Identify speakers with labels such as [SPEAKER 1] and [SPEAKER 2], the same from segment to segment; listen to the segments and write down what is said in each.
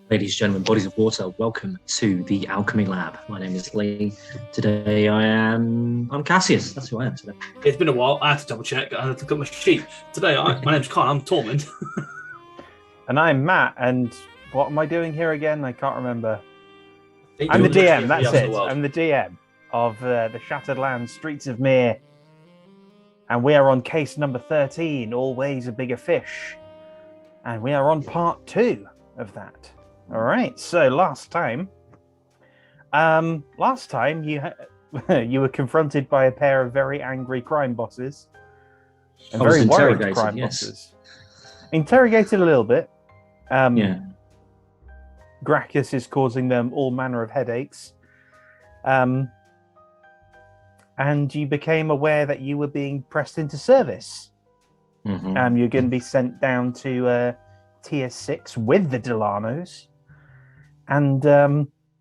[SPEAKER 1] Ladies and gentlemen, bodies of water, welcome to the Alchemy Lab. My name is Lee. Today I'm Cassius. That's who I am today.
[SPEAKER 2] It's been a while. I had to double check. I had to look at my sheet. Today, my name's Kyle. I'm Tormund.
[SPEAKER 3] And I'm Matt. And what am I doing here again? I can't remember.
[SPEAKER 2] I'm
[SPEAKER 3] the DM. That's it. I'm the DM of the Shattered Lands, Streets of Mihre. And we are on case number 13, Always a Bigger Fish. And we are on part 2 of that. All right. So last time you you were confronted by a pair of very angry crime bosses, and very worried crime bosses. Interrogated a little bit. Gracchus is causing them all manner of headaches. And you became aware that you were being pressed into service.
[SPEAKER 1] Mm-hmm.
[SPEAKER 3] You're going to be sent down to tier 6 with the Delanos. And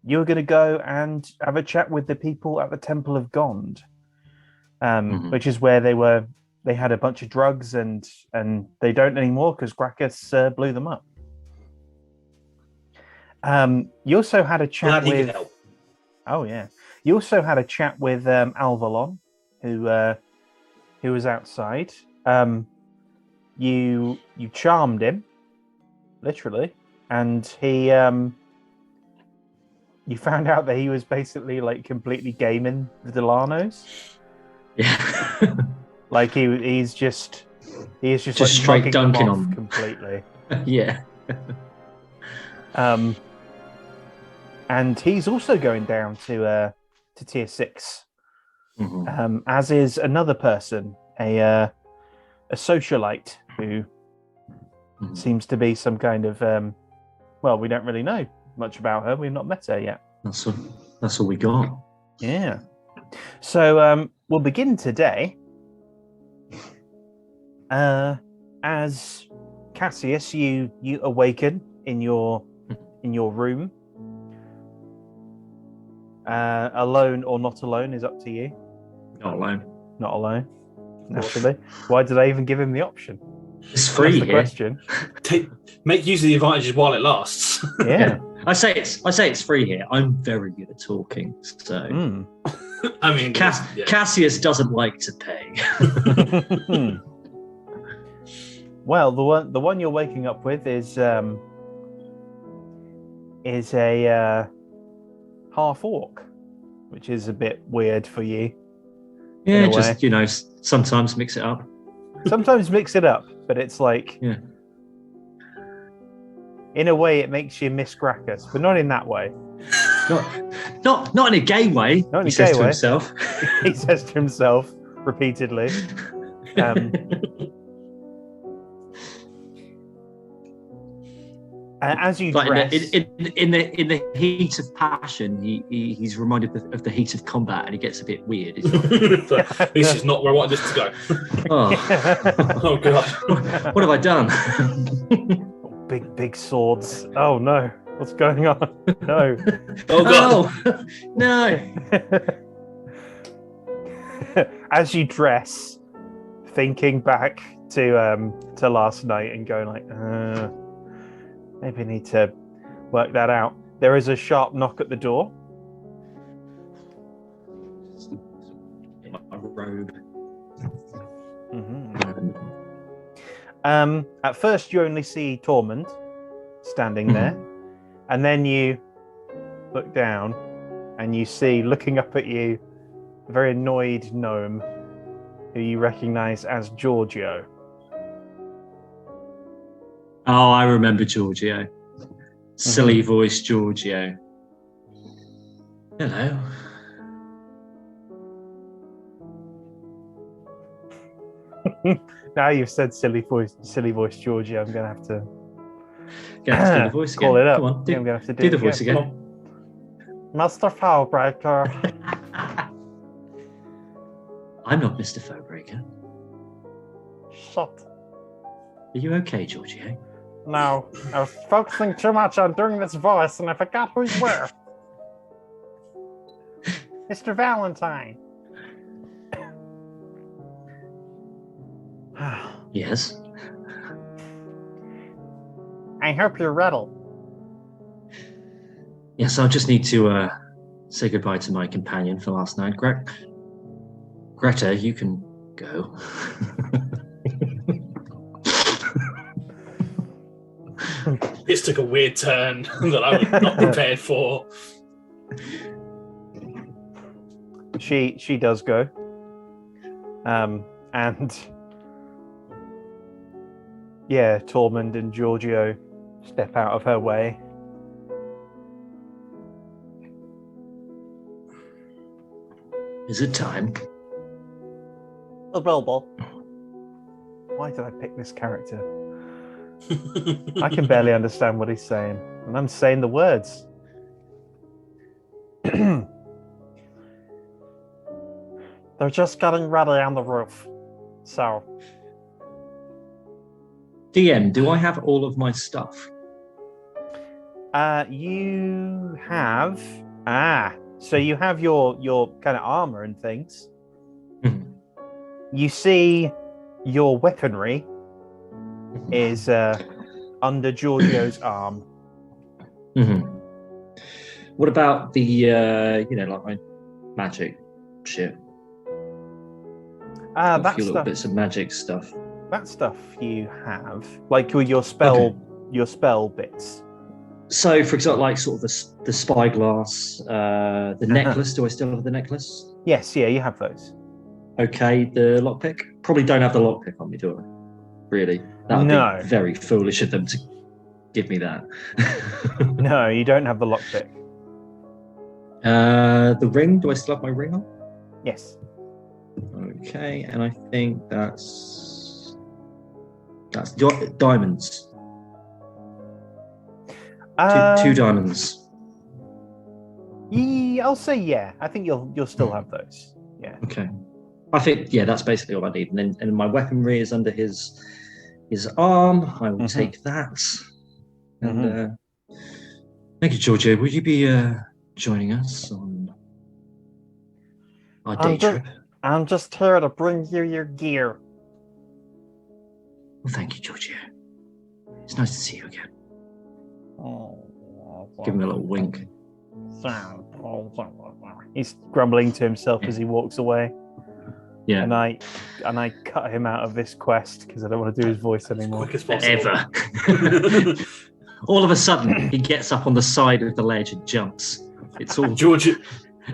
[SPEAKER 3] you were going to go and have a chat with the people at the Temple of Gond, which is where they had a bunch of drugs and they don't anymore because Gracchus blew them up. You also had a chat with... Oh, yeah. You also had a chat with Alvalon, who was outside. You charmed him, literally, and he... you found out that he was basically like completely gaming the Delanos.
[SPEAKER 1] Yeah.
[SPEAKER 3] Like he's just like
[SPEAKER 1] straight dunking on
[SPEAKER 3] completely.
[SPEAKER 1] Yeah.
[SPEAKER 3] And he's also going down to tier 6.
[SPEAKER 1] Mm-hmm.
[SPEAKER 3] As is another person, a socialite who seems to be some kind of well, we don't really know much about her. We've not met her yet.
[SPEAKER 1] That's all we got.
[SPEAKER 3] Yeah. So we'll begin today. As Cassius, you awaken in your room. Alone or not alone is up to you.
[SPEAKER 1] Not alone.
[SPEAKER 3] Not alone. Naturally. Why did I even give him the option?
[SPEAKER 1] It's free.
[SPEAKER 3] That's the question.
[SPEAKER 2] Make use of the advantages while it lasts.
[SPEAKER 3] Yeah.
[SPEAKER 1] I say it's free here. I'm very good at talking, so.
[SPEAKER 2] I mean,
[SPEAKER 1] Cassius doesn't like to pay.
[SPEAKER 3] Well, the one you're waking up with is a half orc, which is a bit weird for you.
[SPEAKER 1] Yeah, just sometimes mix it up.
[SPEAKER 3] Sometimes mix it up, but it's like,
[SPEAKER 1] yeah.
[SPEAKER 3] In a way, it makes you miss Gracchus, but not in that way.
[SPEAKER 1] Not in a gay way.
[SPEAKER 3] Not in
[SPEAKER 1] he
[SPEAKER 3] a
[SPEAKER 1] says
[SPEAKER 3] gay
[SPEAKER 1] to
[SPEAKER 3] way.
[SPEAKER 1] himself.
[SPEAKER 3] He says to himself repeatedly. As you dress,
[SPEAKER 1] in the heat of passion, he's reminded of the heat of combat, and he gets a bit weird.
[SPEAKER 2] This is not where I wanted this to go. Oh god!
[SPEAKER 1] What have I done?
[SPEAKER 3] Big swords. Oh no! What's going on? No!
[SPEAKER 2] Oh god!
[SPEAKER 1] Oh, no!
[SPEAKER 3] As you dress, thinking back to last night and going like, maybe I need to work that out. There is a sharp knock at the door.
[SPEAKER 1] In my robe.
[SPEAKER 3] At first, you only see Tormund standing there, and then you look down and you see, looking up at you, a very annoyed gnome who you recognize as Giorgio.
[SPEAKER 1] Oh, I remember Giorgio. Silly voice Giorgio. Hello.
[SPEAKER 3] Now you've said silly voice Giorgio, I'm gonna have to
[SPEAKER 1] do the voice again.
[SPEAKER 3] Call it up.
[SPEAKER 1] Come on,
[SPEAKER 3] I'm gonna have to
[SPEAKER 1] do the voice again.
[SPEAKER 3] Mr. Foulbreaker.
[SPEAKER 1] I'm not Mr. Foulbreaker.
[SPEAKER 3] Shut.
[SPEAKER 1] Are you okay, Giorgio?
[SPEAKER 3] No, I was focusing too much on doing this voice and I forgot who's where. Mr. Valentine.
[SPEAKER 1] Yes.
[SPEAKER 3] I hope you're ready.
[SPEAKER 1] Yes, I'll just need to say goodbye to my companion for last night. Greta, you can go.
[SPEAKER 2] This took a weird turn that I was not prepared for.
[SPEAKER 3] She does go. And yeah, Tormund and Giorgio step out of her way.
[SPEAKER 1] Is it time?
[SPEAKER 3] Available. Why did I pick this character? I can barely understand what he's saying, and I'm saying the words. They're just getting ready on the roof. So.
[SPEAKER 1] DM, do I have all of my stuff?
[SPEAKER 3] You have. So you have your kind of armor and things.
[SPEAKER 1] Mhm.
[SPEAKER 3] You see your weaponry is under Giorgio's arm.
[SPEAKER 1] Mm-hmm. What about the, like my magic shit? A
[SPEAKER 3] That
[SPEAKER 1] few little
[SPEAKER 3] stuff.
[SPEAKER 1] bits of magic stuff.
[SPEAKER 3] That stuff you have, like your spell, your spell bits.
[SPEAKER 1] So, for example, like sort of the spyglass, the necklace. Do I still have the necklace?
[SPEAKER 3] Yes, yeah, you have those.
[SPEAKER 1] Okay, the lockpick. Probably don't have the lockpick on me, do I? Really? That would be very foolish of them to give me that.
[SPEAKER 3] No, you don't have the lockpick.
[SPEAKER 1] The ring. Do I still have my ring on?
[SPEAKER 3] Yes.
[SPEAKER 1] Okay, and I think that's diamonds. Two diamonds.
[SPEAKER 3] Yeah, I'll say yeah. I think you'll still have those. Yeah.
[SPEAKER 1] Okay. I think that's basically all I need. And then my weaponry is under his arm. I will take that. And thank you, Giorgio. Will you be joining us on our day trip?
[SPEAKER 3] I'm just here to bring you your gear.
[SPEAKER 1] Well, thank you, Giorgio. It's nice to see you again. Give him a little wink.
[SPEAKER 3] He's grumbling to himself as he walks away.
[SPEAKER 1] Yeah.
[SPEAKER 3] And I cut him out of this quest because I don't want to do his voice anymore.
[SPEAKER 2] Quick as possible.
[SPEAKER 1] Ever. All of a sudden, he gets up on the side of the ledge and jumps. It's all
[SPEAKER 2] Giorgio,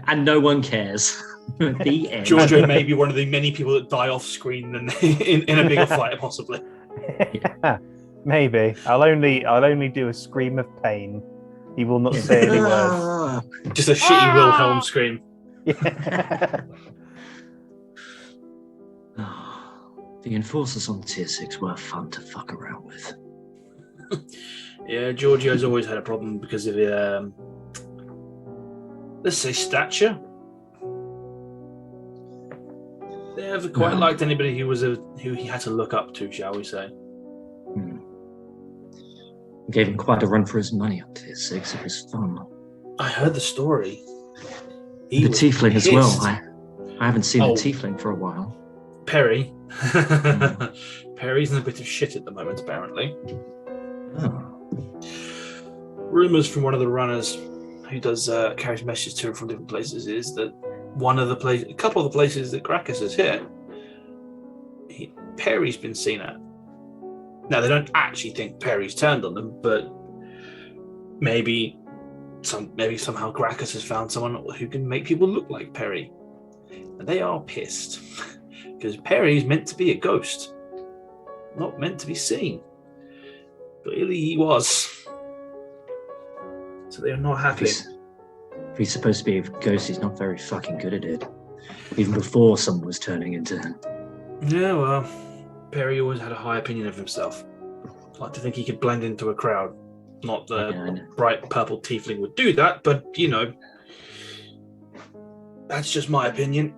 [SPEAKER 1] and no one cares. The end.
[SPEAKER 2] Giorgio may be one of the many people that die off screen in a bigger fight, possibly.
[SPEAKER 3] Yeah, maybe. I'll only do a scream of pain. He will not say any words.
[SPEAKER 2] Just a shitty Wilhelm scream.
[SPEAKER 3] Yeah.
[SPEAKER 1] The enforcers on tier 6 were fun to fuck around with.
[SPEAKER 2] Yeah, Giorgio's always had a problem because of let's say stature. They never quite liked anybody who he had to look up to, shall we say.
[SPEAKER 1] Gave him quite a run for his money up tier 6. It was fun.
[SPEAKER 2] I heard the story.
[SPEAKER 1] The tiefling as well. I haven't seen the tiefling for a while.
[SPEAKER 2] Perry. Perry's in a bit of shit at the moment, apparently.
[SPEAKER 1] Oh.
[SPEAKER 2] Rumours from one of the runners who does carries messages to him from different places is that a couple of the places that Gracchus is hit, Perry's been seen at. Now, they don't actually think Perry's turned on them, but maybe somehow Gracchus has found someone who can make people look like Perry. And they are pissed. Because Perry's meant to be a ghost. Not meant to be seen. Clearly he was. So they are not happy.
[SPEAKER 1] If he's supposed to be a ghost, he's not very fucking good at it. Even before someone was turning into him.
[SPEAKER 2] Yeah, well, Perry always had a high opinion of himself. I'd like to think he could blend into a crowd. Not the bright purple tiefling would do that, but, that's just my opinion.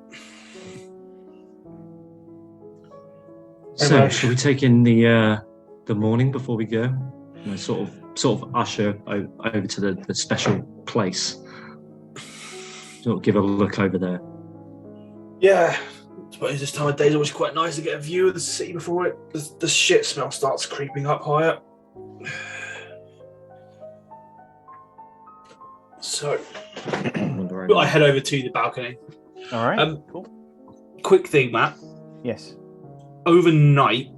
[SPEAKER 1] So, should we take in the morning before we go? Sort of usher over to the special place. Sort of give a look over there.
[SPEAKER 2] Yeah, I suppose this time of day is always quite nice to get a view of the city before the shit smell starts creeping up higher. So,
[SPEAKER 1] Wonder
[SPEAKER 2] I head over to the balcony.
[SPEAKER 3] All right. Cool.
[SPEAKER 2] Quick thing, Matt.
[SPEAKER 3] Yes.
[SPEAKER 2] Overnight,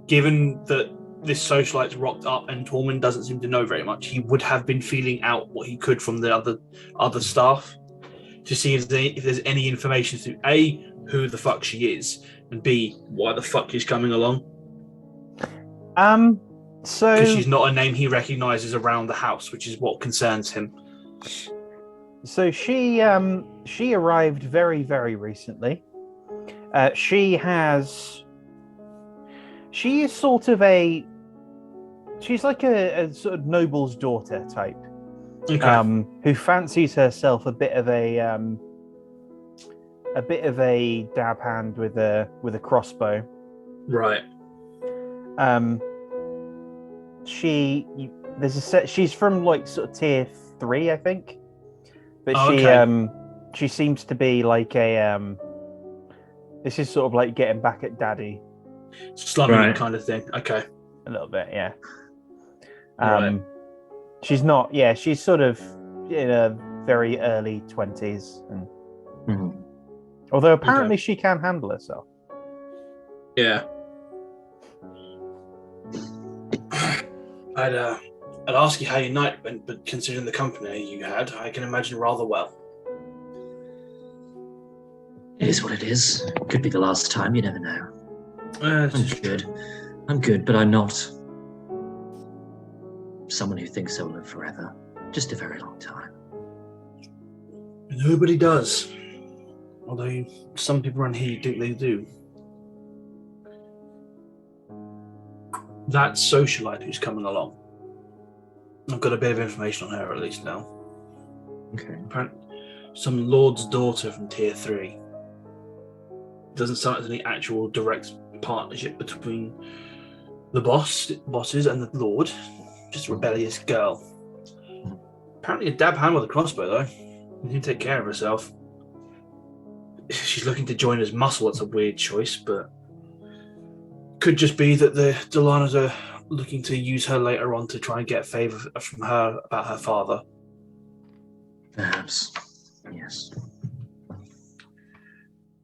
[SPEAKER 2] given that this socialite's rocked up and Tormund doesn't seem to know very much, he would have been feeling out what he could from the other staff to see if there's any information to A, who the fuck she is, and B, why the fuck she's coming along.
[SPEAKER 3] So
[SPEAKER 2] because she's not a name he recognizes around the house, which is what concerns him.
[SPEAKER 3] So she arrived very, very recently. She is sort of she's like a sort of noble's daughter type,
[SPEAKER 2] Okay.
[SPEAKER 3] who fancies herself a bit of a dab hand with a crossbow.
[SPEAKER 2] Right.
[SPEAKER 3] She's from like sort of tier 3, I think, but she seems to be like this is sort of like getting back at daddy,
[SPEAKER 2] slumming it kind of thing. Okay.
[SPEAKER 3] A little bit, yeah.
[SPEAKER 2] Right.
[SPEAKER 3] She's not. Yeah, she's sort of in her very early 20s, and although apparently she can handle herself.
[SPEAKER 2] Yeah. I'd ask you how your night went, but considering the company you had, I can imagine rather well.
[SPEAKER 1] It is what it is. Could be the last time, you never know. I'm good. I'm good, but I'm not someone who thinks they'll live forever. Just a very long time.
[SPEAKER 2] Nobody does. Although some people around here think they do. That socialite who's coming along. I've got a bit of information on her at least now.
[SPEAKER 1] Okay.
[SPEAKER 2] Apparently, some lord's daughter from tier 3. Doesn't sound like there's any actual direct partnership between the bosses and the lord. Just a rebellious girl. Apparently a dab hand with a crossbow though. She can take care of herself. She's looking to join as muscle. That's a weird choice, but could just be that the Delanos are looking to use her later on to try and get favour from her about her father.
[SPEAKER 1] Perhaps. Yes.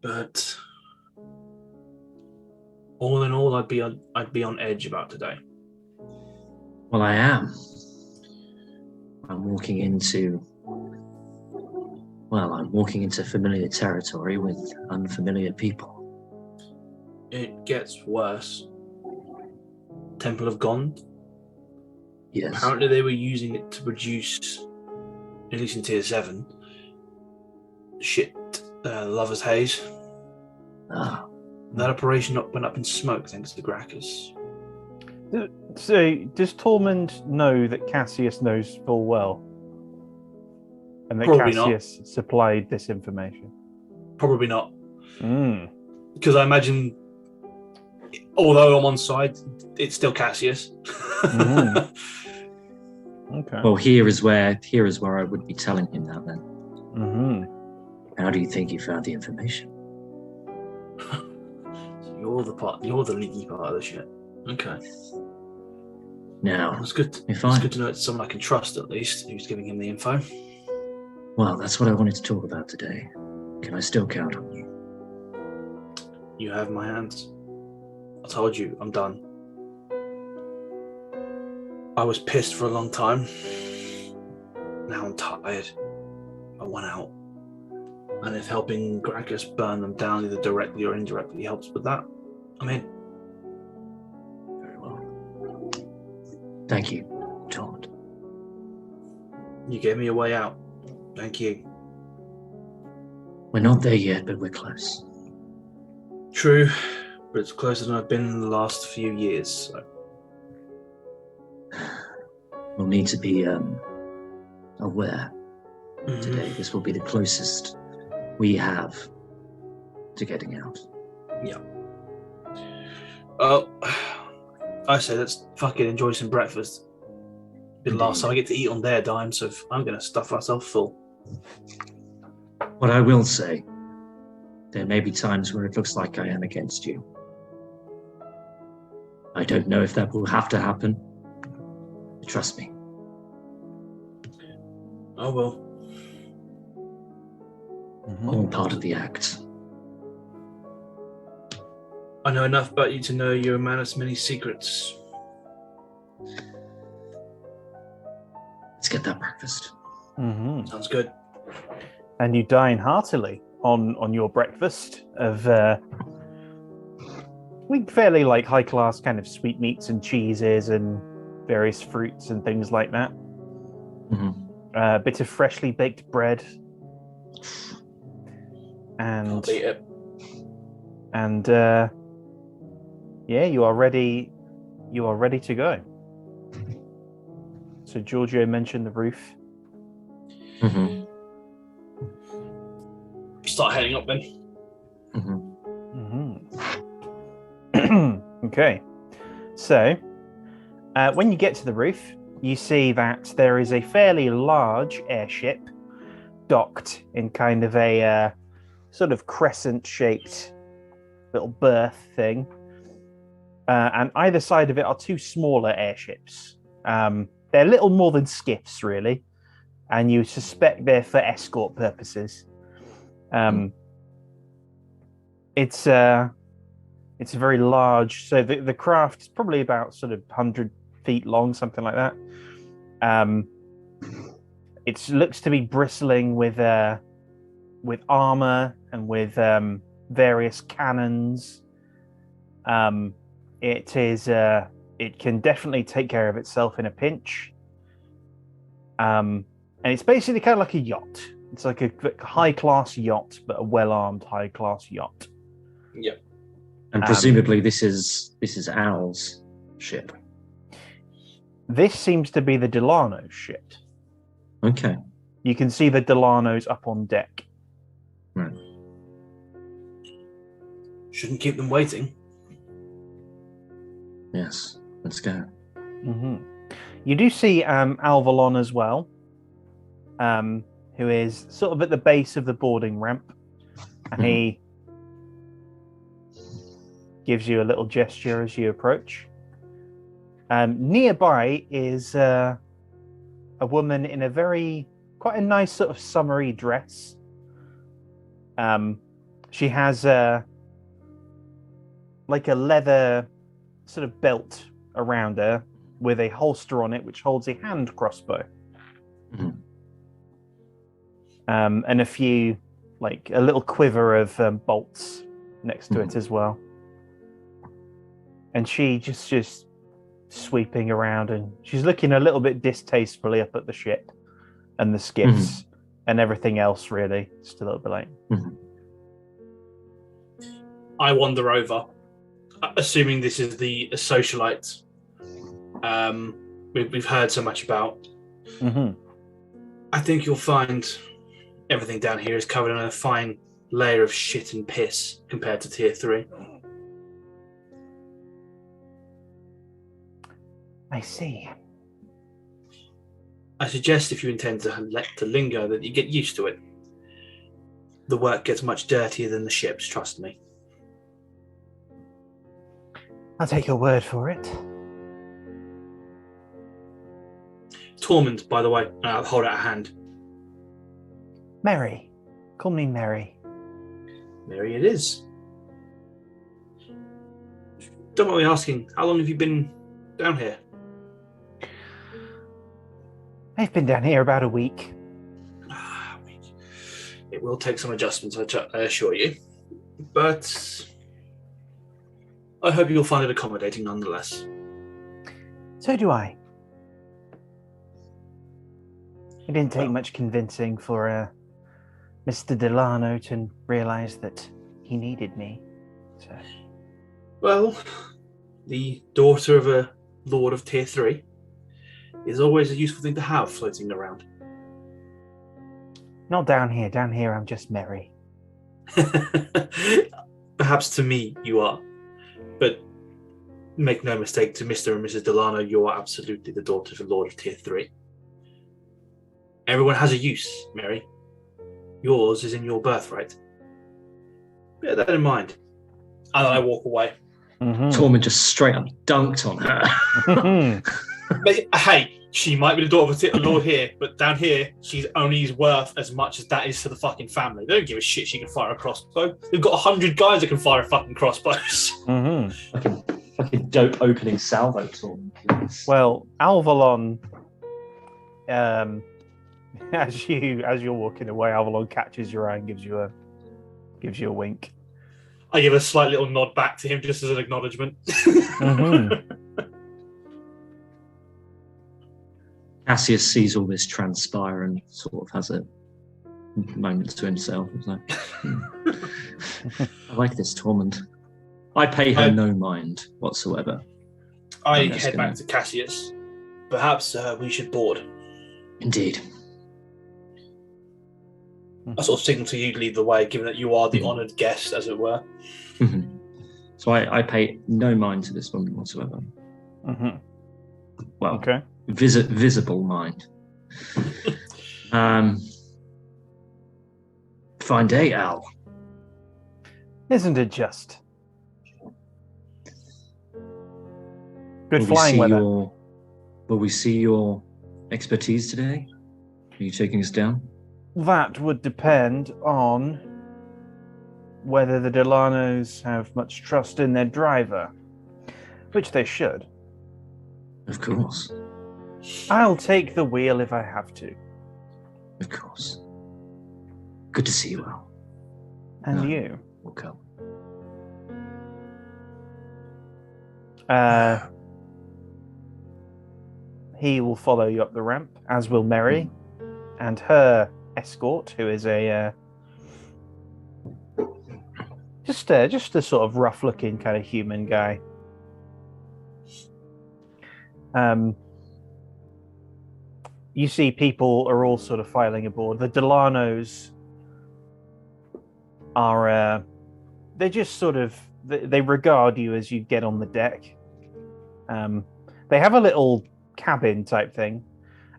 [SPEAKER 2] But all in all, I'd be on edge about today.
[SPEAKER 1] Well, I am. I'm walking into familiar territory with unfamiliar people.
[SPEAKER 2] It gets worse. Temple of Gond.
[SPEAKER 1] Yes.
[SPEAKER 2] Apparently they were using it to produce, at least in tier 7, Lover's Haze.
[SPEAKER 1] Ah.
[SPEAKER 2] That operation went up in smoke thanks to Gracchus.
[SPEAKER 3] So, does Tormund know that Cassius knows full well? And that
[SPEAKER 2] Probably
[SPEAKER 3] Cassius supplied this information?
[SPEAKER 2] Probably not. Because I imagine, although I'm on side, it's still Cassius.
[SPEAKER 3] Okay.
[SPEAKER 1] Well, here is where I would be telling him that then. How do you think you found the information?
[SPEAKER 2] So you're the leaky part of the shit. Okay.
[SPEAKER 1] Now,
[SPEAKER 2] It's good to know it's someone I can trust at least who's giving him the info.
[SPEAKER 1] Well, that's what I wanted to talk about today. Can I still count on you?
[SPEAKER 2] You have my hands. I told you, I'm done. I was pissed for a long time. Now I'm tired. I want out. And if helping Gracchus burn them down either directly or indirectly helps with that, I'm in.
[SPEAKER 1] Very well. Thank you, Tormund.
[SPEAKER 2] You gave me a way out. Thank you.
[SPEAKER 1] We're not there yet, but we're close.
[SPEAKER 2] True, but it's closer than I've been in the last few years. So.
[SPEAKER 1] We'll need to be aware today. This will be the closest we have to getting out.
[SPEAKER 2] Yeah. Oh, I say let's fucking enjoy some breakfast. Be the last time I get to eat on their dime, so I'm going to stuff myself full.
[SPEAKER 1] What I will say, there may be times where it looks like I am against you. I don't know if that will have to happen. Trust me.
[SPEAKER 2] Oh well.
[SPEAKER 1] All part of the act.
[SPEAKER 2] I know enough about you to know you're a man of many secrets.
[SPEAKER 1] Let's get that breakfast.
[SPEAKER 2] Sounds good.
[SPEAKER 3] And you dine heartily on your breakfast of fairly like high class kind of sweetmeats and cheeses and various fruits and things like that. A bit of freshly baked bread.
[SPEAKER 2] Can't beat it.
[SPEAKER 3] And yeah, you are ready. You are ready to go. So Giorgio mentioned the roof.
[SPEAKER 2] Start heading up then.
[SPEAKER 3] Okay. So when you get to the roof, you see that there is a fairly large airship docked in kind of a sort of crescent-shaped little berth thing. And either side of it are two smaller airships. They're little more than skiffs, really. And you suspect they're for escort purposes. It's a very large. So the craft is probably about sort of 100 feet long, something like that. It looks to be bristling with armor and with various cannons. It can definitely take care of itself in a pinch. And it's basically kind of like a yacht. It's like a high-class yacht, but a well-armed high-class yacht.
[SPEAKER 2] Yep.
[SPEAKER 1] And presumably this is Al's ship.
[SPEAKER 3] This seems to be the Delano's ship.
[SPEAKER 1] Okay.
[SPEAKER 3] You can see the Delano's up on deck.
[SPEAKER 1] Right.
[SPEAKER 2] Shouldn't keep them waiting.
[SPEAKER 1] Yes. Let's go.
[SPEAKER 3] You do see Alvalon as well, who is sort of at the base of the boarding ramp, and he gives you a little gesture as you approach. Nearby is a woman in a quite a nice sort of summery dress. She has like a leather sort of belt around her with a holster on it which holds a hand crossbow. And a few, like a little quiver of bolts next to it as well. And she just sweeping around, and she's looking a little bit distastefully up at the ship and the skiffs and everything else, really. Just a little bit like...
[SPEAKER 2] I wander over, assuming this is the socialite we've heard so much about. I think you'll find everything down here is covered in a fine layer of shit and piss compared to Tier 3.
[SPEAKER 3] I see.
[SPEAKER 2] I suggest if you intend to linger that you get used to it. The work gets much dirtier than the ships, trust me.
[SPEAKER 3] I'll take your word for it.
[SPEAKER 2] Tormund, by the way, I'll hold out a hand.
[SPEAKER 3] Mary. Call me Mary.
[SPEAKER 2] Mary it is. Don't mind me asking, how long have you been down here?
[SPEAKER 3] I've been down here about a week.
[SPEAKER 2] It will take some adjustments, I assure you. But I hope you'll find it accommodating nonetheless.
[SPEAKER 3] So do I. It didn't take much convincing for Mr. Delano to realise that he needed me. So.
[SPEAKER 2] Well, the daughter of a Lord of Tier 3 is always a useful thing to have floating around.
[SPEAKER 3] Not down here. Down here, I'm just Mary.
[SPEAKER 2] Perhaps to me, you are. But make no mistake, to Mr. and Mrs. Delano, you are absolutely the daughter of a Lord of Tier 3. Everyone has a use, Mary. Yours is in your birthright. Bear that in mind. And I walk away.
[SPEAKER 1] Tormund just straight up dunked on her.
[SPEAKER 2] But hey, She might be the daughter of a lord here, but down here, she's only worth as much as that is to the fucking family. They don't give a shit she can fire a crossbow. They've got 100 guys that can fire fucking crossbows.
[SPEAKER 1] Fucking dope opening salvo tool.
[SPEAKER 3] Well, Alvalon, as you're walking away, Alvalon catches your eye and gives you a wink.
[SPEAKER 2] I give a slight little nod back to him just as an acknowledgement.
[SPEAKER 1] Cassius sees all this transpire and sort of has a moment to himself. He's like, I like this Tormund. I pay her no mind whatsoever.
[SPEAKER 2] I head back to Cassius. Perhaps we should board.
[SPEAKER 1] Indeed.
[SPEAKER 2] I sort of signal to you to lead the way, given that you are the honoured guest, as it were.
[SPEAKER 1] So I pay no mind to this woman whatsoever. Well,
[SPEAKER 3] okay.
[SPEAKER 1] Visible mind. Fine day, Al.
[SPEAKER 3] Isn't it just? Good flying weather.
[SPEAKER 1] Will we see your expertise today? Are you taking us down?
[SPEAKER 3] That would depend on whether the Delanos have much trust in their driver, which they should.
[SPEAKER 1] Of course.
[SPEAKER 3] I'll take the wheel if I have to.
[SPEAKER 1] Of course. Good to see you, Al.
[SPEAKER 3] And you.
[SPEAKER 1] We'll come.
[SPEAKER 3] He will follow you up the ramp, as will Mary, and her escort, who is just a sort of rough-looking kind of human guy. You see people are all sort of filing aboard. The Delanos are, they're just sort of, they regard you as you get on the deck. They have a little cabin type thing,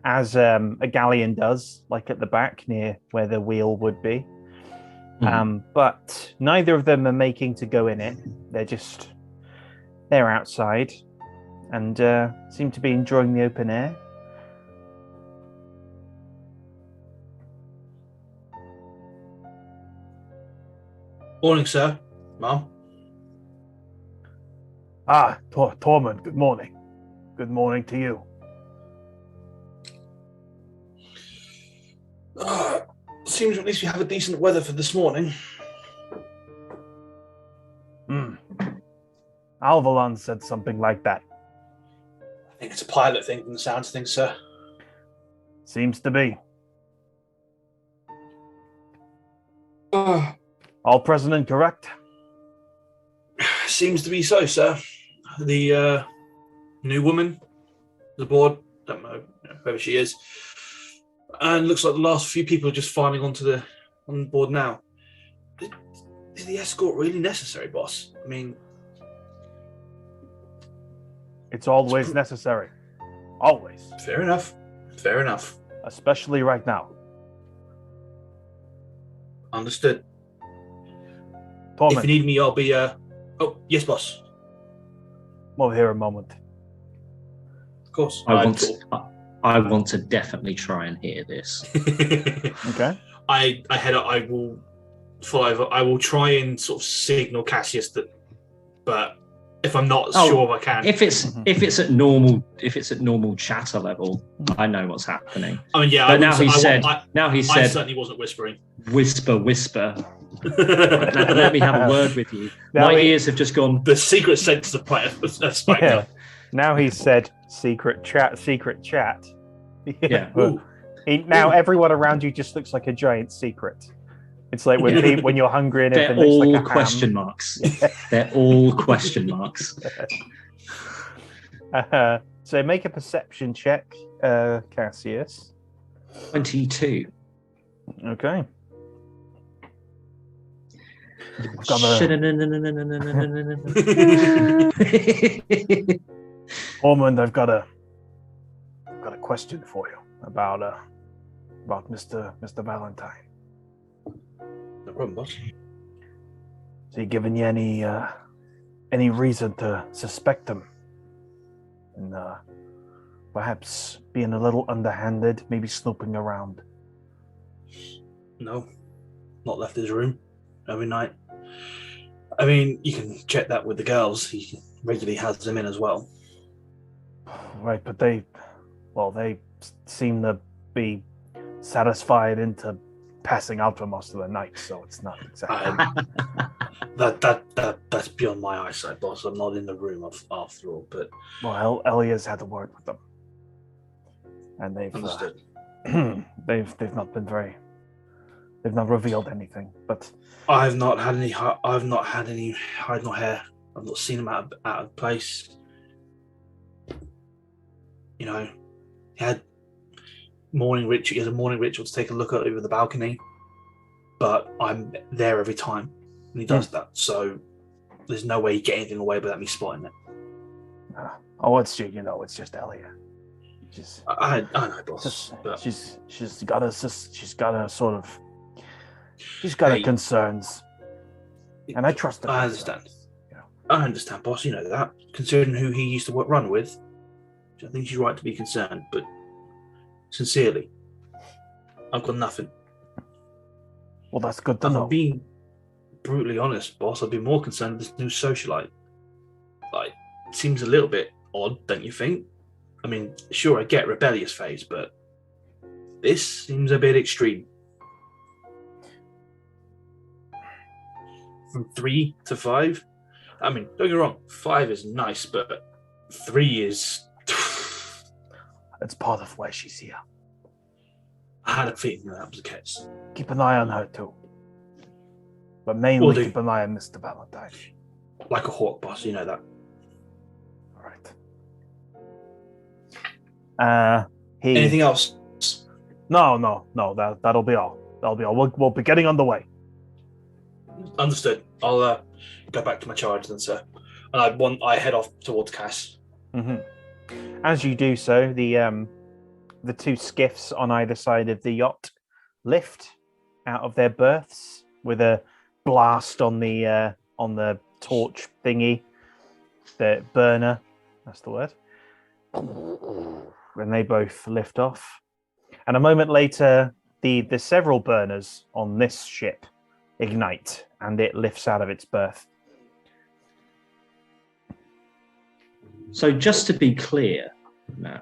[SPEAKER 3] as a galleon does, like at the back near where the wheel would be. But neither of them are making to go in it. They're outside and seem to be enjoying the open air.
[SPEAKER 2] Morning, sir. Mum.
[SPEAKER 3] Tormund, good morning. Good morning to you.
[SPEAKER 2] Seems at least we have a decent weather for this morning.
[SPEAKER 3] Alvalon said something like that.
[SPEAKER 2] I think it's a pilot thing from the sounds of things, sir.
[SPEAKER 3] Seems to be. All present and correct?
[SPEAKER 2] Seems to be so, sir. The new woman, the board, don't know whoever she is, and looks like the last few people are just filing on board now. Is the escort really necessary, boss? I mean,
[SPEAKER 3] it's always necessary. Always.
[SPEAKER 2] Fair enough. Fair enough.
[SPEAKER 3] Especially right now.
[SPEAKER 2] Understood.
[SPEAKER 3] Tormund,
[SPEAKER 2] if you need me, I'll be. Oh, yes, boss.
[SPEAKER 3] Come over here a moment.
[SPEAKER 2] Of course.
[SPEAKER 1] I want to definitely try and hear this.
[SPEAKER 3] Okay.
[SPEAKER 2] I head up. I will follow. I will try and sort of signal Cassius that, but if I'm not sure if I can.
[SPEAKER 1] If it's at normal chatter level, I know what's happening.
[SPEAKER 2] I mean, yeah.
[SPEAKER 1] But
[SPEAKER 2] I certainly wasn't whispering.
[SPEAKER 1] Whisper. let me have a word with you. My ears have just gone.
[SPEAKER 2] The secret sense of spike.
[SPEAKER 3] Yeah. Now he said secret chat.
[SPEAKER 1] Yeah.
[SPEAKER 3] Now everyone around you just looks like a giant secret. It's like when you're hungry and everything looks like a ham.
[SPEAKER 1] Question marks. Yeah. They're all question marks.
[SPEAKER 3] So make a perception check, Cassius.
[SPEAKER 2] 22.
[SPEAKER 3] Okay. Tormund, I've got a question for you about Mr. Valentine.
[SPEAKER 2] No problem, boss.
[SPEAKER 3] Has he given you any reason to suspect him in perhaps being a little underhanded, maybe snooping around?
[SPEAKER 2] No, not left his room every night. I mean, you can check that with the girls. He regularly has them in as well.
[SPEAKER 3] Right, but they seem to be satisfied into passing out for most of the night, so it's not exactly.
[SPEAKER 2] That's beyond my eyesight, boss. I'm not in the room after all. But
[SPEAKER 3] Well, Elia's had a word with them, and they've
[SPEAKER 2] understood.
[SPEAKER 3] they've not been very. They've not revealed anything, but
[SPEAKER 2] I've not had any hide nor hair. I've not seen him out of place. You know, he has a morning ritual to take a look at over the balcony, but I'm there every time, and he does that. So there's no way you get anything away without me spotting it.
[SPEAKER 3] it's just Elia.
[SPEAKER 2] I know, boss.
[SPEAKER 3] She's got her concerns, and I trust her.
[SPEAKER 2] I understand. I understand, boss. You know that. Considering who he used to run with, I think she's right to be concerned. But sincerely, I've got nothing.
[SPEAKER 3] Well, that's good to know.
[SPEAKER 2] I'm being brutally honest, boss. I'd be more concerned with this new socialite. Like, it seems a little bit odd, don't you think? I mean, sure, I get rebellious phase, but this seems a bit extreme. From 3 to 5? I mean, don't get me wrong, 5 is nice, but 3 is...
[SPEAKER 3] It's part of why she's here.
[SPEAKER 2] I had a feeling that was the case.
[SPEAKER 3] Keep an eye on her too. But mainly keep an eye on Mr. Valentine.
[SPEAKER 2] Like a hawk, boss, you know that.
[SPEAKER 3] All right.
[SPEAKER 2] Anything else?
[SPEAKER 3] No. That'll be all. We'll be getting on the way.
[SPEAKER 2] Understood. I'll go back to my charge then, sir. And I head off towards Cass.
[SPEAKER 3] Mm-hmm. As you do so, the two skiffs on either side of the yacht lift out of their berths with a blast on the torch thingy, the burner. That's the word. And they both lift off. And a moment later, the several burners on this ship ignite, and it lifts out of its berth.
[SPEAKER 1] So just to be clear now,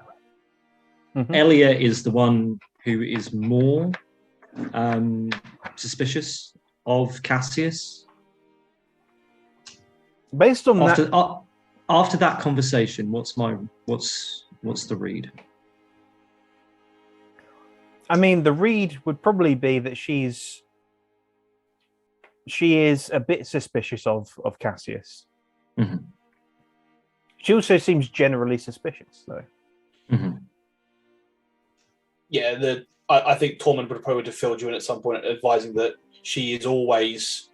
[SPEAKER 1] Elia is the one who is more suspicious of Cassius.
[SPEAKER 3] Based on
[SPEAKER 1] after that conversation, what's the read?
[SPEAKER 3] I mean, the read would probably be that she is a bit suspicious of Cassius.
[SPEAKER 1] Mm-hmm.
[SPEAKER 3] She also seems generally suspicious, though.
[SPEAKER 1] Mm-hmm.
[SPEAKER 2] Yeah, I think Tormund would probably have filled you in at some point, advising that she is always.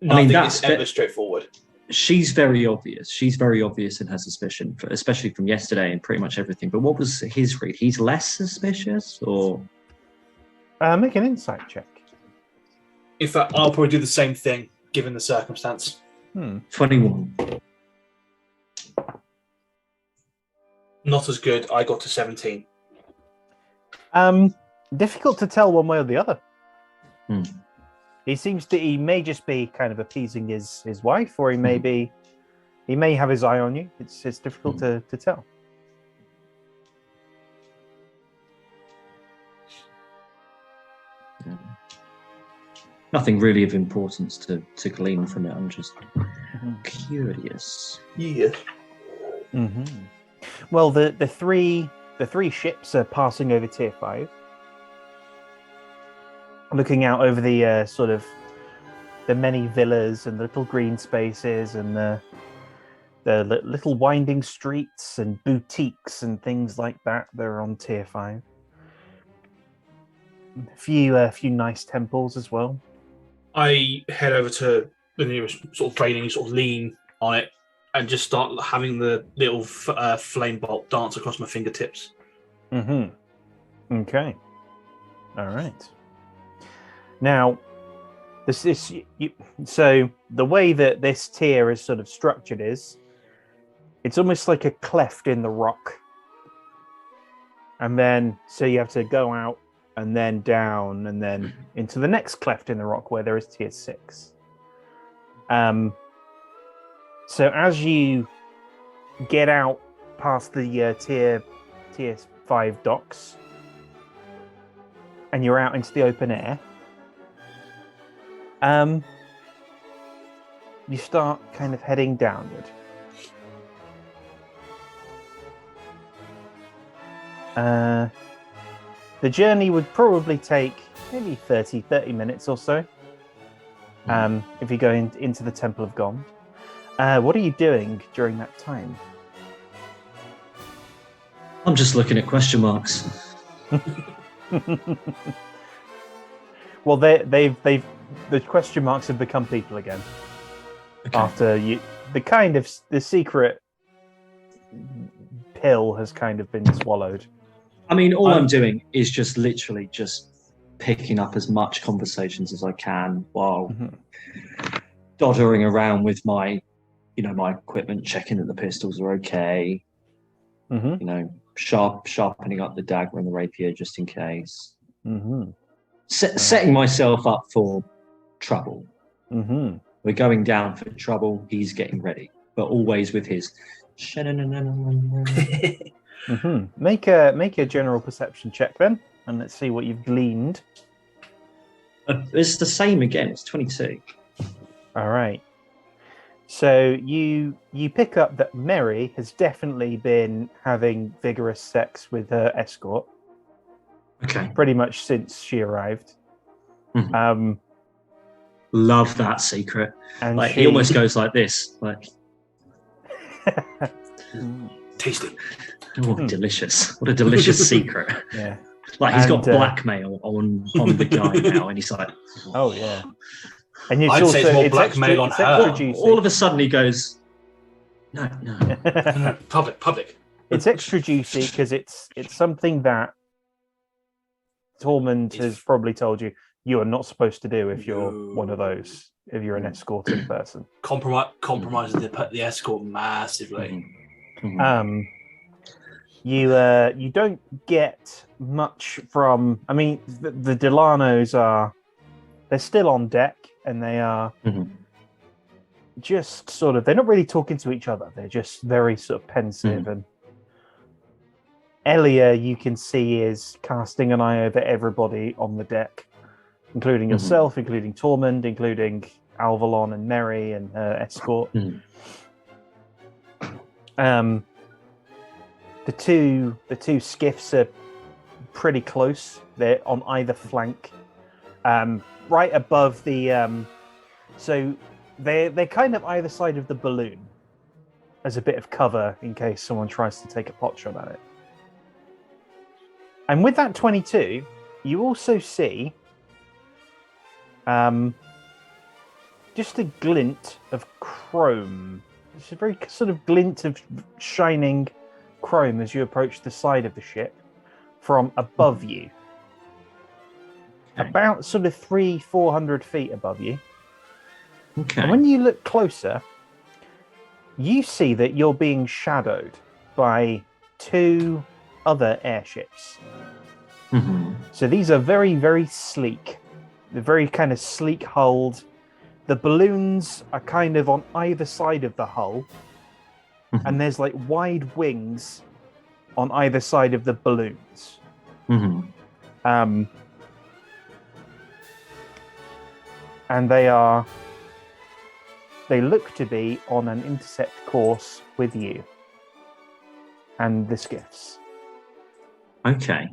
[SPEAKER 2] That's ever straightforward.
[SPEAKER 1] She's very obvious. She's very obvious in her suspicion, especially from yesterday and pretty much everything. But what was his read? He's less suspicious, or
[SPEAKER 3] make an insight check.
[SPEAKER 2] In fact, I'll probably do the same thing given the circumstance.
[SPEAKER 1] 21.
[SPEAKER 2] Not as good. I got to 17.
[SPEAKER 3] Difficult to tell one way or the other. He may just be kind of appeasing his wife, or he may have his eye on you. It's difficult to tell.
[SPEAKER 1] Nothing really of importance to glean from it. I'm just curious.
[SPEAKER 2] Yeah.
[SPEAKER 3] Mm-hmm. Well, the three ships are passing over Tier 5, looking out over the sort of the many villas and little green spaces and the little winding streets and boutiques and things like that. They're on Tier 5. A few nice temples as well.
[SPEAKER 2] I head over to the nearest sort of railing, sort of lean on it, and just start having the little flame bolt dance across my fingertips.
[SPEAKER 3] Okay. All right. Now, so the way that this tier is sort of structured is It's almost like a cleft in the rock. And then, so you have to go out and then down and then into the next cleft in the rock where there is tier 6. So as you get out past the tier 5 docks and you're out into the open air, you start kind of heading downward. The journey would probably take maybe 30 minutes or so. If you go into the Temple of Gond. What are you doing during that time?
[SPEAKER 1] I'm just looking at question marks.
[SPEAKER 3] Well, the question marks have become people again.
[SPEAKER 1] Okay.
[SPEAKER 3] After the secret pill has kind of been swallowed.
[SPEAKER 1] I mean, all I'm doing is just literally just picking up as much conversations as I can while doddering around with my equipment, checking that the pistols are okay. Sharpening up the dagger and the rapier just in case. Setting myself up for trouble. We're going down for trouble. He's getting ready, but always with his.
[SPEAKER 3] Make a general perception check then, and let's see what you've gleaned.
[SPEAKER 1] It's the same again. It's 22.
[SPEAKER 3] All right. So you pick up that Mary has definitely been having vigorous sex with her escort.
[SPEAKER 1] Okay.
[SPEAKER 3] Pretty much since she arrived.
[SPEAKER 1] Love that secret.
[SPEAKER 3] And
[SPEAKER 1] he almost goes like this, like.
[SPEAKER 2] Tasty.
[SPEAKER 1] Oh, delicious! What a delicious secret.
[SPEAKER 3] Yeah.
[SPEAKER 1] Like he's got blackmail on the guy now, and he's like,
[SPEAKER 3] oh yeah. And
[SPEAKER 2] I'd say it's more blackmail on her.
[SPEAKER 1] All of a sudden he goes, no.
[SPEAKER 2] Public.
[SPEAKER 3] It's extra juicy because it's something that Tormund has probably told you are not supposed to do if you're one of those, if you're an escorting person.
[SPEAKER 2] Compromises the escort massively.
[SPEAKER 3] You don't get much from. I mean, the Delanos they're still on deck, and they are just sort of. They're not really talking to each other. They're just very sort of pensive. And Elia, you can see, is casting an eye over everybody on the deck, including yourself, including Tormund, including Alvalon and Mary and her escort. The two skiffs are pretty close. They're on either flank, right above the. So they're kind of either side of the balloon, as a bit of cover in case someone tries to take a pot shot at it. And with that 22, you also see just a glint of chrome. It's a very sort of glint of shining chrome as you approach the side of the ship from above you. About sort of 300-400 feet above you.
[SPEAKER 1] Okay.
[SPEAKER 3] And when you look closer, you see that you're being shadowed by two other airships. So these are very, very sleek. They're very kind of sleek hulled. The balloons are kind of on either side of the hull. And there's like wide wings on either side of the balloons. And they look to be on an intercept course with you and the skiffs.
[SPEAKER 1] Okay.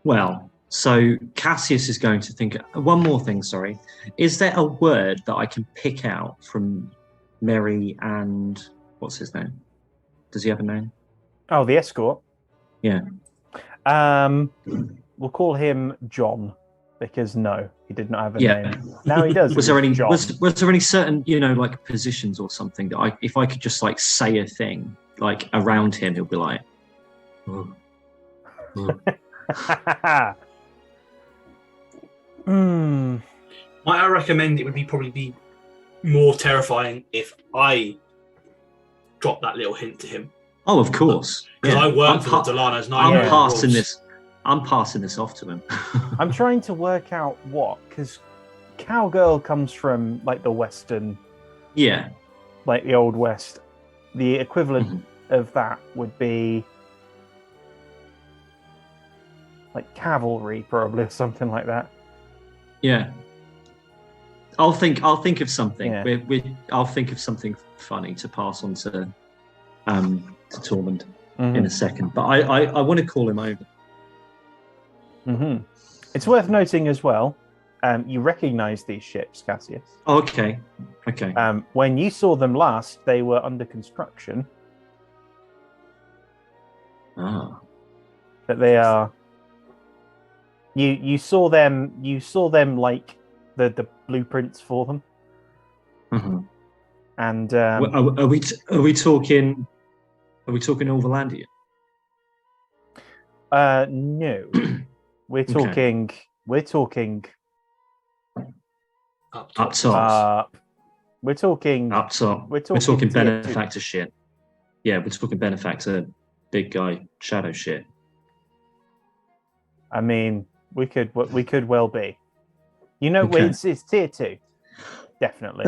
[SPEAKER 1] Well, so Cassius is going to think. One more thing, sorry. Is there a word that I can pick out from Mary and what's his name? Does he have a name?
[SPEAKER 3] Oh, the escort?
[SPEAKER 1] Yeah.
[SPEAKER 3] We'll call him John because no, he did not have a name. Now he does.
[SPEAKER 1] Was there any?
[SPEAKER 3] John.
[SPEAKER 1] Was there any certain like positions or something that if I could just like say a thing like around him, he'll be like. Oh.
[SPEAKER 2] Might I recommend it would probably be more terrifying if I drop that little hint to him.
[SPEAKER 1] Oh, of course.
[SPEAKER 2] Because I work for the Delano's.
[SPEAKER 1] I'm passing this off to him.
[SPEAKER 3] I'm trying to work out what, because cowgirl comes from like the Western, like the Old West. The equivalent of that would be like cavalry, probably, or something like that.
[SPEAKER 1] Yeah. I'll think of something.
[SPEAKER 3] Yeah.
[SPEAKER 1] I'll think of something funny to pass on to Tormund in a second. But I want to call him over.
[SPEAKER 3] It's worth noting as well, you recognise these ships, Cassius.
[SPEAKER 1] Okay.
[SPEAKER 3] When you saw them last, they were under construction.
[SPEAKER 1] Ah.
[SPEAKER 3] But they are. You saw them. You saw them like the blueprints for them. And
[SPEAKER 1] are we talking? Are we talking Overlandia?
[SPEAKER 3] No. We're talking. We're talking.
[SPEAKER 2] Up
[SPEAKER 1] top.
[SPEAKER 3] We're talking
[SPEAKER 1] up top.
[SPEAKER 3] We're talking
[SPEAKER 1] benefactor shit. Yeah, we're talking benefactor, big guy, shadow shit.
[SPEAKER 3] I mean, we could well be. You know, it's tier 2, definitely.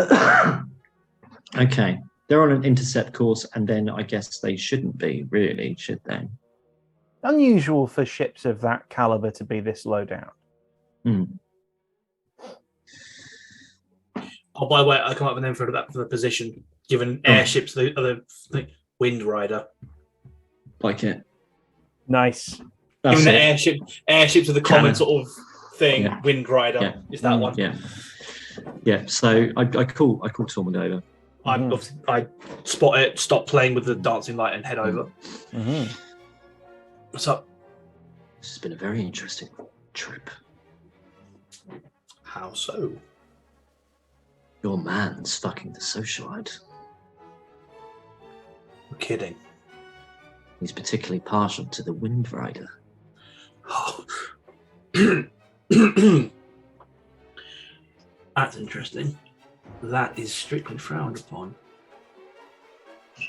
[SPEAKER 1] Okay, they're on an intercept course, and then I guess they shouldn't be, really, should they?
[SPEAKER 3] Unusual for ships of that caliber to be this low down.
[SPEAKER 2] Oh, by the way, I come up with a name for the position. Given airships, the other Wind Rider.
[SPEAKER 1] Like it.
[SPEAKER 3] Nice.
[SPEAKER 2] Given the airships are the common sort of thing. Yeah. Wind Rider is that one.
[SPEAKER 1] Yeah. So I call Tormund over.
[SPEAKER 2] I spot it, stop playing with the dancing light, and head over. What's up?
[SPEAKER 1] This has been a very interesting trip.
[SPEAKER 2] How so?
[SPEAKER 1] Your man's fucking the socialite.
[SPEAKER 2] I'm kidding.
[SPEAKER 1] He's particularly partial to the Wind Rider.
[SPEAKER 2] Oh. That's interesting. That is strictly frowned upon.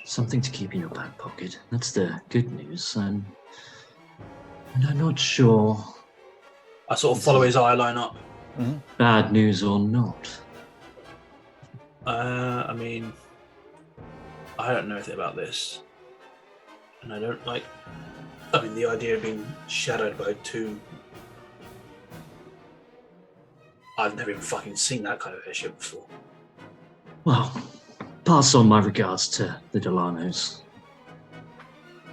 [SPEAKER 1] Something to keep in your back pocket. That's the good news. And I'm not sure.
[SPEAKER 2] I sort of follow his eye line up.
[SPEAKER 1] Bad news or not.
[SPEAKER 2] I mean, I don't know anything about this. And I don't like... I mean, the idea of being shadowed by two... I've never even fucking seen that kind of airship before.
[SPEAKER 1] Well, pass on my regards to the Delanos.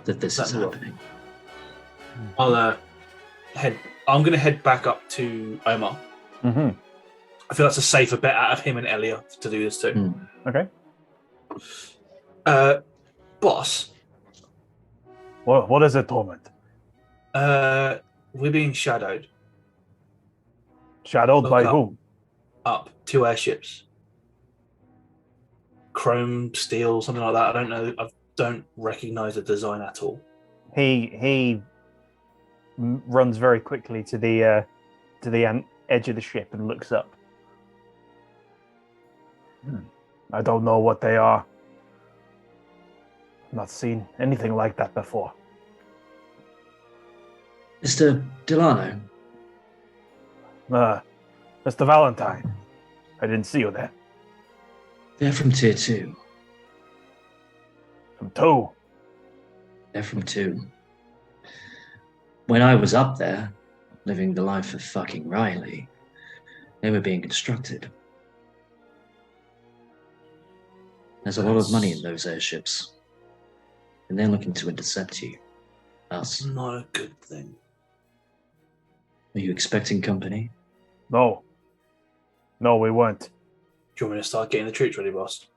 [SPEAKER 1] That this is happening.
[SPEAKER 2] I'm going to head back up to Omar. I feel that's a safer bet out of him and Elia to do this too.
[SPEAKER 3] Okay.
[SPEAKER 2] Boss.
[SPEAKER 3] What is it, Tormund?
[SPEAKER 2] We're being shadowed.
[SPEAKER 3] Shadowed by whom?
[SPEAKER 2] Up 2 airships. Chrome, steel, something like that. I don't know. I don't recognise the design at all.
[SPEAKER 3] He runs very quickly to the edge of the ship and looks up. I don't know what they are. Not seen anything like that before.
[SPEAKER 1] Mr. Delano.
[SPEAKER 3] Mr. Valentine. I didn't see you there.
[SPEAKER 1] They're from tier 2.
[SPEAKER 3] From 2?
[SPEAKER 1] They're from 2. When I was up there, living the life of fucking Riley, they were being constructed. There's a lot of money in those airships. And they're looking to intercept you. Us.
[SPEAKER 2] Not a good thing.
[SPEAKER 1] Are you expecting company?
[SPEAKER 3] No. No, we weren't.
[SPEAKER 2] Do you want me to start getting the troops ready, boss?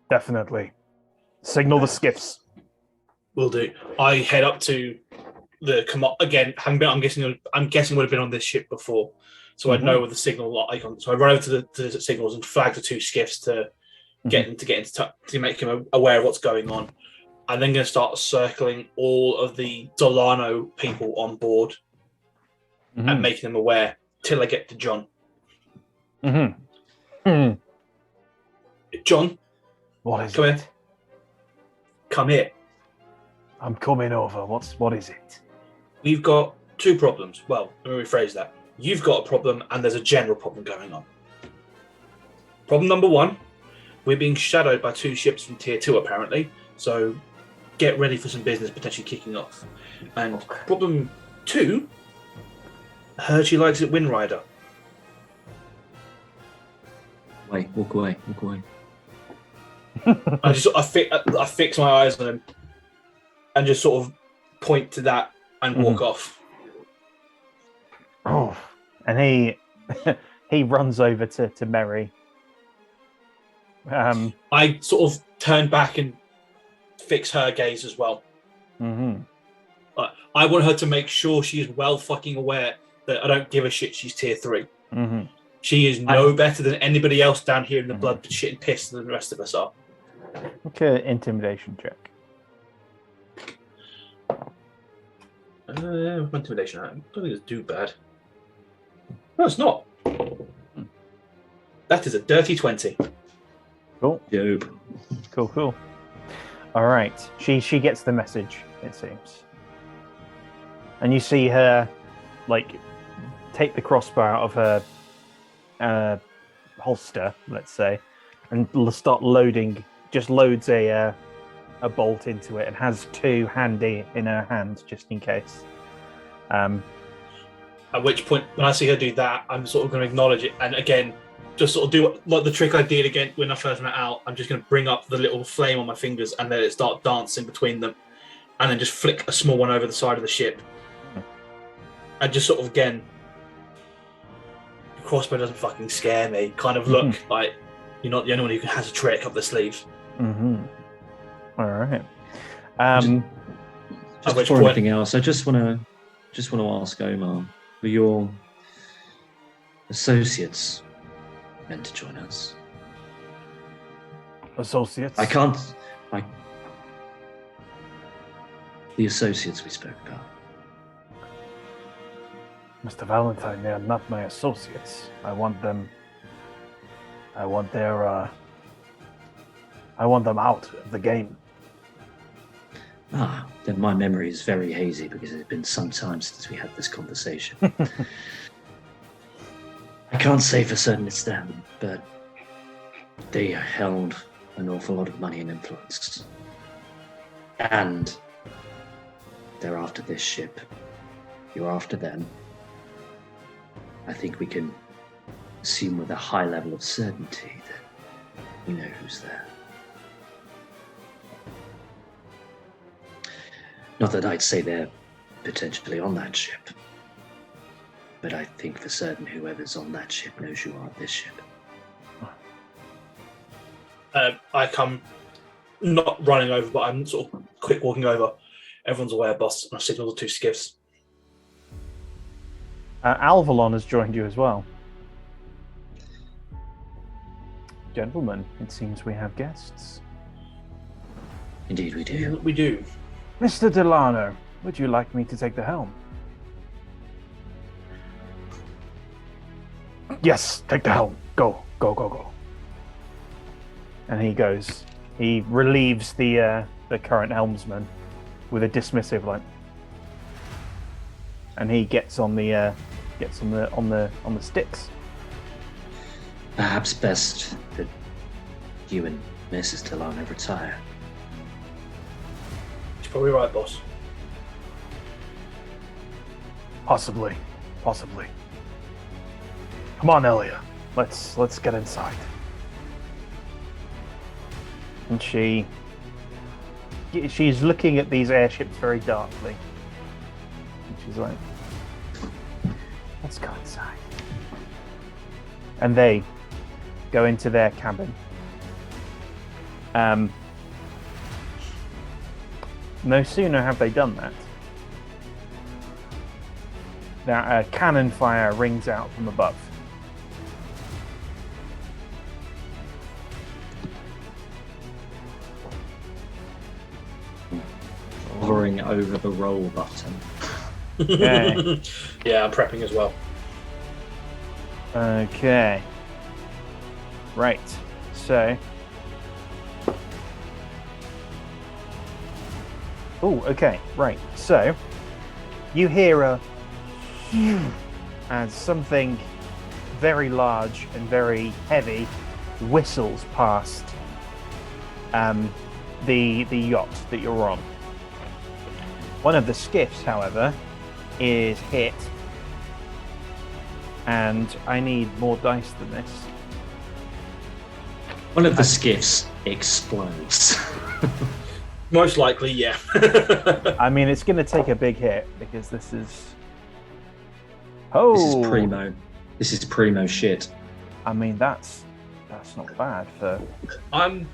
[SPEAKER 3] Definitely. Signal the skiffs.
[SPEAKER 2] Will do. I head up to the command again. I'm guessing would have been on this ship before, so I'd know with the signal icon. So I run over to the signals and flag the 2 skiffs to get into touch, to make him aware of what's going on. I'm then going to start circling all of the Delano people on board and making them aware till I get to John. John,
[SPEAKER 3] what is
[SPEAKER 2] come
[SPEAKER 3] it?
[SPEAKER 2] here. come here.
[SPEAKER 3] I'm coming over. What is it?
[SPEAKER 2] We've got two problems. Well, let me rephrase that. You've got a problem, and there's a general problem going on. Problem number one, we're being shadowed by 2 ships from Tier 2, apparently. So get ready for some business potentially kicking off. And problem 2, I heard she likes it Wind Rider.
[SPEAKER 1] Walk away.
[SPEAKER 2] I fix my eyes on him and just sort of point to that and walk off.
[SPEAKER 3] Oh, and he runs over to Mary.
[SPEAKER 2] I sort of turn back and fix her gaze as well.
[SPEAKER 3] Mm-hmm.
[SPEAKER 2] I want her to make sure she is well fucking aware that I don't give a shit she's Tier 3.
[SPEAKER 3] Mm-hmm.
[SPEAKER 2] She is no better than anybody else down here in the blood, shit and piss than the rest of us are.
[SPEAKER 3] Okay, intimidation check.
[SPEAKER 2] With my intimidation, I don't think it's too bad. No, it's not. That is a dirty 20.
[SPEAKER 3] Cool.
[SPEAKER 1] Dope.
[SPEAKER 3] Cool. All right. She gets the message, it seems. And you see her, like, take the crossbow out of her holster, let's say, and start loading. Just loads a bolt into it and has 2 handy in her hand just in case.
[SPEAKER 2] At which point, when I see her do that, I'm sort of going to acknowledge it, and again, just sort of do like the trick I did again when I first went out. I'm just going to bring up the little flame on my fingers and let it start dancing between them, and then just flick a small one over the side of the ship. And just sort of, again, the crossbow doesn't fucking scare me. Kind of look like you're not the only one who has a trick up the sleeve.
[SPEAKER 3] Mm-hmm. All right.
[SPEAKER 1] Just before anything else, I just want to ask Omar, were your associates meant to join us?
[SPEAKER 3] Associates?
[SPEAKER 1] The associates we spoke about.
[SPEAKER 3] Mr. Valentine, they are not my associates. I want them out of the game.
[SPEAKER 1] Then my memory is very hazy because it's been some time since we had this conversation. I can't say for certain it's them, but they held an awful lot of money and influence. And they're after this ship. You're after them. I think we can assume with a high level of certainty that we know who's there. Not that I'd say they're potentially on that ship, but I think for certain whoever's on that ship knows you are on this ship.
[SPEAKER 2] I come, not running over, but I'm sort of quick walking over. Everyone's aware, boss, and I signal the 2 skiffs.
[SPEAKER 3] Alvalon has joined you as well. Gentlemen, it seems we have guests.
[SPEAKER 1] Indeed we do.
[SPEAKER 2] Yeah, we do.
[SPEAKER 3] Mr. Delano, would you like me to take the helm? Yes, take the helm. Go. And he goes. He relieves the current helmsman with a dismissive like, and he gets on the sticks.
[SPEAKER 1] Perhaps best that you and Mrs. Delano retire.
[SPEAKER 2] She's probably right, boss.
[SPEAKER 3] Possibly. Come on, Elia. Let's get inside. And she's looking at these airships very darkly. And she's like, let's go inside. And they go into their cabin. No sooner have they done that, a cannon fire rings out from above.
[SPEAKER 1] Hovering over the roll button.
[SPEAKER 3] Okay.
[SPEAKER 2] Yeah, I'm prepping as well.
[SPEAKER 3] Okay. Right. So Oh, okay, right. So you hear a as something very large and very heavy whistles past the yacht that you're on. One of the skiffs, however, is hit, and I need more dice than this.
[SPEAKER 1] One of the skiffs explodes.
[SPEAKER 2] Most likely, yeah.
[SPEAKER 3] I mean, it's going to take a big hit because this is. Oh,
[SPEAKER 1] This is primo. This is primo shit.
[SPEAKER 3] I mean, that's not bad for.
[SPEAKER 2] I'm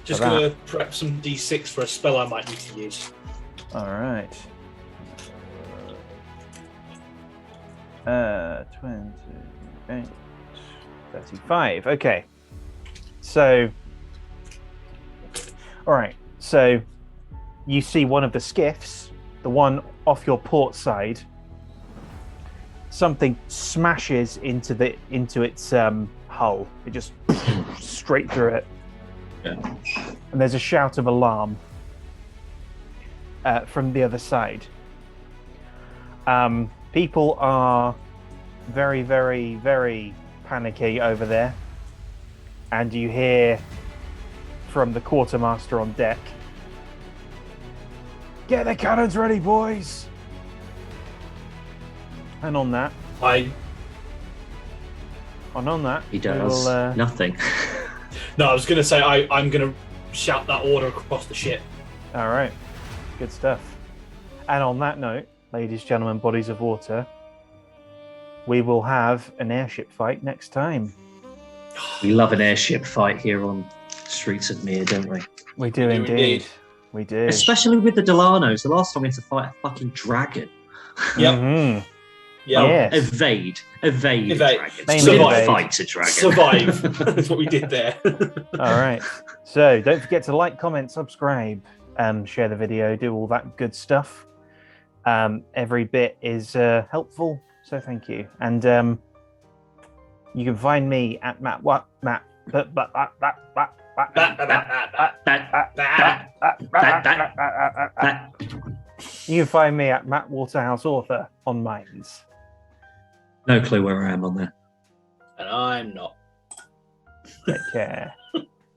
[SPEAKER 2] just
[SPEAKER 3] For that.
[SPEAKER 2] going to prep some d6 for a spell I might need to use.
[SPEAKER 3] All right. 28, 35. Okay. So, all right. So, you see one of the skiffs, the one off your port side. Something smashes into its hull. It just straight through it.
[SPEAKER 1] Yeah.
[SPEAKER 3] And there's a shout of alarm from the other side. People are very, very, very panicky over there. And you hear from the quartermaster on deck, "Get the cannons ready, boys!" And on that,
[SPEAKER 1] He does nothing.
[SPEAKER 2] No, I was going to say I'm going to shout that order across the ship.
[SPEAKER 3] All right, good stuff. And on that note, ladies, gentlemen, bodies of water, we will have an airship fight next time.
[SPEAKER 1] We love an airship fight here on Streets of Mihre, don't we?
[SPEAKER 3] We do indeed. We do.
[SPEAKER 1] Especially with the Delanos. The last time we had to fight a fucking dragon.
[SPEAKER 2] Yep.
[SPEAKER 3] Mhm.
[SPEAKER 2] Yeah.
[SPEAKER 3] Yes.
[SPEAKER 1] Evade
[SPEAKER 2] Evade.
[SPEAKER 1] dragons.
[SPEAKER 3] Mainly
[SPEAKER 1] We didn't
[SPEAKER 3] evade.
[SPEAKER 1] fight a dragon.
[SPEAKER 2] Survive. That's what we did there.
[SPEAKER 3] All right. So don't forget to like, comment, subscribe, share the video, do all that good stuff. Every bit is helpful, so thank you. And you can find me at you can find me at Matt Waterhouse Author on Minds.
[SPEAKER 1] No clue where I am on there.
[SPEAKER 2] And I'm not.
[SPEAKER 3] Take care.